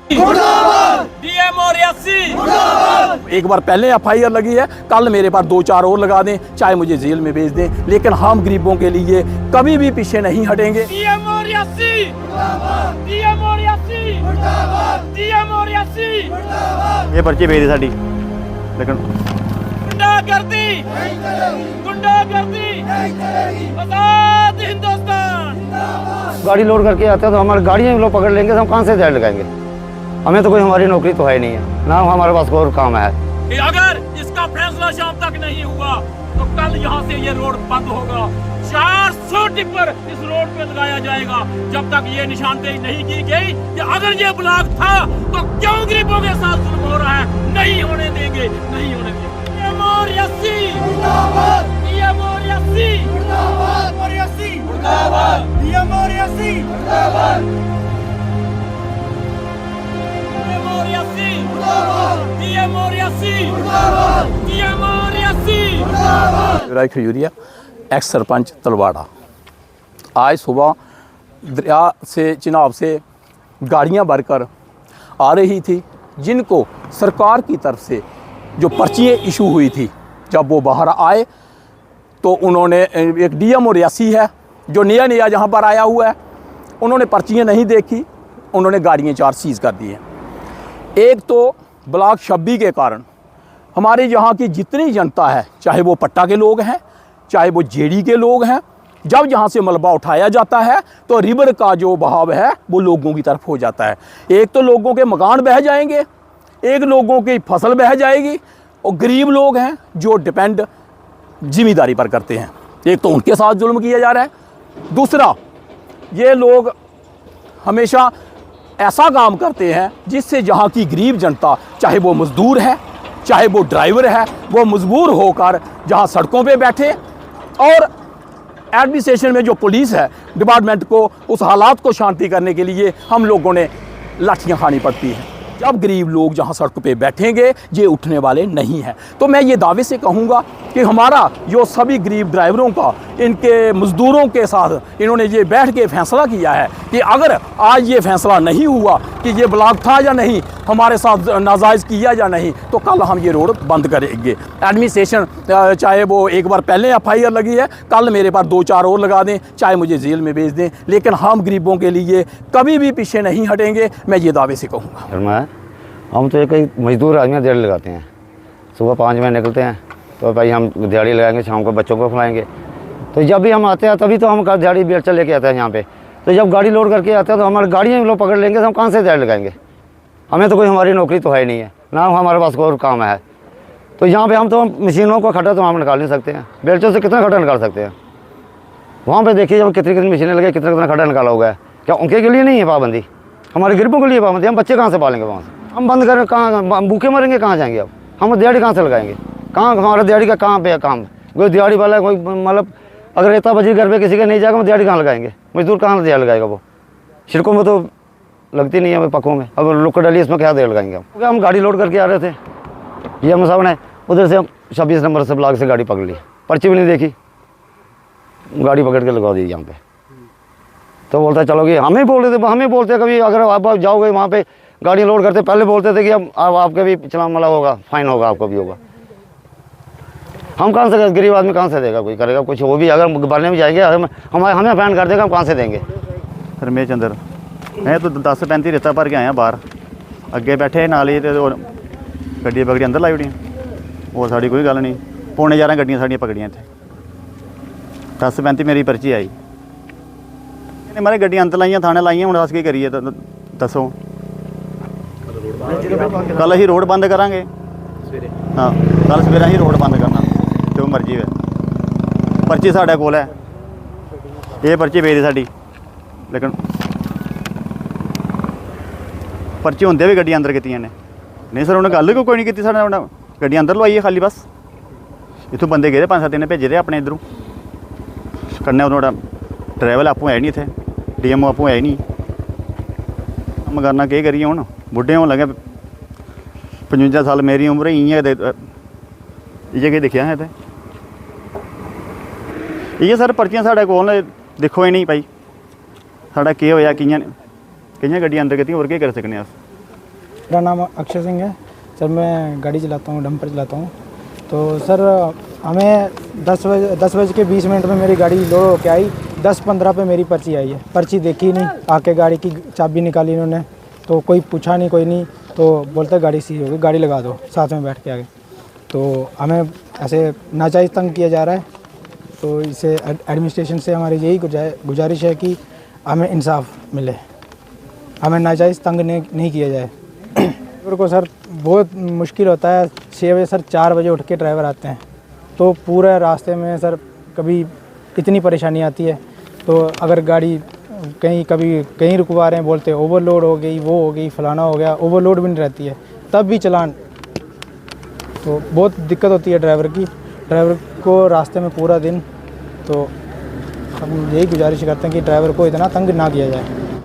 एक बार पहले FIR लगी है, कल मेरे पास 2-4 और लगा दें, चाहे मुझे जेल में भेज दें, लेकिन हम गरीबों के लिए कभी भी पीछे नहीं हटेंगे। ये पर्ची भेज दी साड़ी, लेकिन गाड़ी लोड करके आते हैं तो हमारी गाड़ियाँ लोग पकड़ लेंगे तो हम कहाँ से जाए लगाएंगे। हमें तो कोई हमारी नौकरी तो है नहीं है ना, हमारे पास कोई और काम है। कि अगर इसका फैसला शाम तक नहीं हुआ तो कल यहाँ से ये रोड बंद होगा। 400 टिप्पर इस रोड पे लगाया जाएगा जब तक ये निशानदेही नहीं की गई कि अगर ये ब्लॉक था तो क्यों गरीबों के साथ जुल्म हो रहा है। नहीं होने देंगे, नहीं होने देंगे। खजूरिया, एक्स सरपंच तलवाड़ा। आज सुबह दरिया से चिनाब से गाड़ियां भरकर आ रही थी, जिनको सरकार की तरफ से जो पर्चियाँ इशू हुई थी, जब वो बाहर आए तो उन्होंने एक DMO रियासी है जो नया यहाँ पर आया हुआ है, उन्होंने पर्चियाँ नहीं देखी, उन्होंने गाड़ियाँ 4 सीज़ कर दी हैं। एक तो ब्लॉक 26 के कारण हमारे यहाँ की जितनी जनता है, चाहे वो पट्टा के लोग हैं, चाहे वो जेडी के लोग हैं, जब यहाँ से मलबा उठाया जाता है तो रिवर का जो बहाव है वो लोगों की तरफ हो जाता है। एक तो लोगों के मकान बह जाएंगे, एक लोगों की फसल बह जाएगी, और गरीब लोग हैं जो डिपेंड ज़िम्मेदारी पर करते हैं, एक तो उनके साथ जुल्म किया जा रहा है। दूसरा, ये लोग हमेशा ऐसा काम करते हैं जिससे जहाँ की गरीब जनता, चाहे वो मज़दूर है, चाहे वो ड्राइवर है, वो मजबूर होकर जहाँ सड़कों पे बैठे, और एडमिनिस्ट्रेशन में जो पुलिस है डिपार्टमेंट को उस हालात को शांति करने के लिए हम लोगों ने लाठियाँ खानी पड़ती हैं। जब गरीब लोग जहाँ सड़क पे बैठेंगे ये उठने वाले नहीं हैं। तो मैं ये दावे से कहूँगा कि हमारा जो सभी गरीब ड्राइवरों का, इनके मज़दूरों के साथ इन्होंने ये बैठ के फैसला किया है कि अगर आज ये फैसला नहीं हुआ कि ये ब्लॉक था या नहीं, हमारे साथ नाजायज़ किया या नहीं, तो कल हम ये रोड बंद करेंगे। एडमिनिस्ट्रेशन चाहे वो एक बार पहले FIR लगी है, कल मेरे पास 2-4 और लगा दें, चाहे मुझे जेल में भेज दें, लेकिन हम गरीबों के लिए कभी भी पीछे नहीं हटेंगे। मैं ये दावे से कहूँगा। हम तो एक मजदूर आदमी दिहाड़ी लगाते हैं, सुबह 5 बजे निकलते हैं तो भाई हम दिहाड़ी लगाएंगे, शाम को बच्चों को खिलाएंगे। तो जब भी हम आते हैं तभी तो हम दिहाड़ी बेचकर लेके आते हैं यहाँ पे। तो जब गाड़ी लोड करके आते हैं तो हमारी गाड़ियाँ लोग पकड़ लेंगे तो हम कहाँ से दिहाड़ी लगाएंगे। हमें तो कोई हमारी नौकरी तो है नहीं है ना, हमारे पास कोई और काम है। तो यहाँ पे हम तो मशीनों का खटा तो हम निकाल नहीं सकते हैं, बेल्टों से कितना खटा निकाल सकते हैं। वहाँ पे देखिए जब कितनी मशीनें लगे, कितना खटा निकाला हुआ है। क्या उनके लिए नहीं है पाबंदी? हमारे गरीबों के लिए पाबंदी। हम बच्चे कहाँ से पालेंगे वहाँ से? हम बंद करें, कहाँ भूखे मरेंगे, कहाँ जाएंगे? अब हम दिहाड़ी कहाँ से लगाएंगे? कहाँ हमारा दिहाड़ी का कहाँ पे है काम? कोई दिहाड़ी वाला कोई मतलब अगर रेता बजी घर पे किसी का नहीं जाएगा, हम दिहाड़ी कहाँ लगाएंगे? मजदूर कहाँ दिहाड़ी लगाएगा? वो छिड़कों में तो लगती नहीं है, पकों में। अब लोग डाली इसमें क्या दिहाड़ी लगाएंगे? हम गाड़ी लोड करके आ रहे थे, ये हम साहब ने उधर से 26 नंबर से ब्लॉक से गाड़ी पकड़ ली, पर्ची भी नहीं देखी, गाड़ी पकड़ के लगा दी यहाँ पे। तो बोलता है चलो कि हमें बोलते कभी अगर आप जाओगे वहाँ पे गाड़ी लोड करते, पहले बोलते थे कि अब आपके भी चलान वाला होगा, फाइन होगा, आपको भी होगा। हम कहाँ से, गरीब आदमी कहाँ से देगा? कोई करेगा कुछ? वो भी अगर भरने में जाएंगे हमें फाइन कर देगा, हम कहाँ से देंगे? रमेश चंद्र, मैं तो 10-35 रेता भर के आया बाहर, अगे बैठे नाल ही गड्डी पकड़ी अंदर लाई उड़ी। और साड़ी कोई गल नहीं, 11:15 गड्डियां साड़ियां पकड़ियां इत्थे। 10:35 मेरी पर्ची आई, मारे गड्डियां अंदर लाइयां, थाने लाइयां, हुण अस की करिए दसो? कल असीं रोड बंद करांगे। हाँ, कल सवेरे असीं रोड बंद करना, जो मर्जी है। पर्ची साडे कोल है, ये पर्ची भेज दी साडी, लेकिन पर्ची होंदे भी गड्डियां अंदर कीतियां ने। नहीं सर, उन्हें गल कोई नहीं की साढ़े, उन्हें गड्डियां अंदर लवाई है खाली बस। इतों बंदे गए 5-7 इन्हें भेजे थे अपने इधरों, कन्नै उन्होंने ड्राइवर आपूँ है नहीं, इतने DMO आपूँ है नहीं। कम्म करना केह् करिए, हुण बुढ़े होन लगे, 55 साल मेरी उम्र, इ'यै केह् दिक्खेआ है। इ'यै सर पर्चियां साढ़े कोल ने, दिक्खो ही नहीं भाई साढ़ा केह् होया, कि'यां गड्डियां अंदर कीतियां, होर केह् करी सकने अस? मेरा नाम अक्षय सिंह है सर। मैं गाड़ी चलाता हूँ, डंपर चलाता हूँ। तो सर हमें 10:20 में मेरी गाड़ी लोड होके आई, 10:15 पे मेरी पर्ची आई है। पर्ची देखी नहीं, आके गाड़ी की चाबी निकाली इन्होंने, तो कोई पूछा नहीं, कोई नहीं, तो बोलते गाड़ी सीज होगी, गाड़ी लगा दो, साथ में बैठ के आगे। तो हमें ऐसे नाजायज़ तंग किया जा रहा है। तो इसे एडमिनिस्ट्रेशन से हमारी यही गुजारिश है कि हमें इंसाफ मिले, हमें नाजायज़ तंग नहीं किया जाए। ड्राइवर को सर बहुत मुश्किल होता है। 6 बजे सर 4 बजे उठ के ड्राइवर आते हैं, तो पूरे रास्ते में सर कभी इतनी परेशानी आती है। तो अगर गाड़ी कभी कहीं रुकवा रहे हैं, बोलते ओवरलोड हो गई, वो हो गई, फलाना हो गया, ओवरलोड भी नहीं रहती है, तब भी चलान। तो बहुत दिक्कत होती है ड्राइवर को रास्ते में पूरा दिन। तो हम यही गुजारिश करते हैं कि ड्राइवर को इतना तंग ना किया जाए।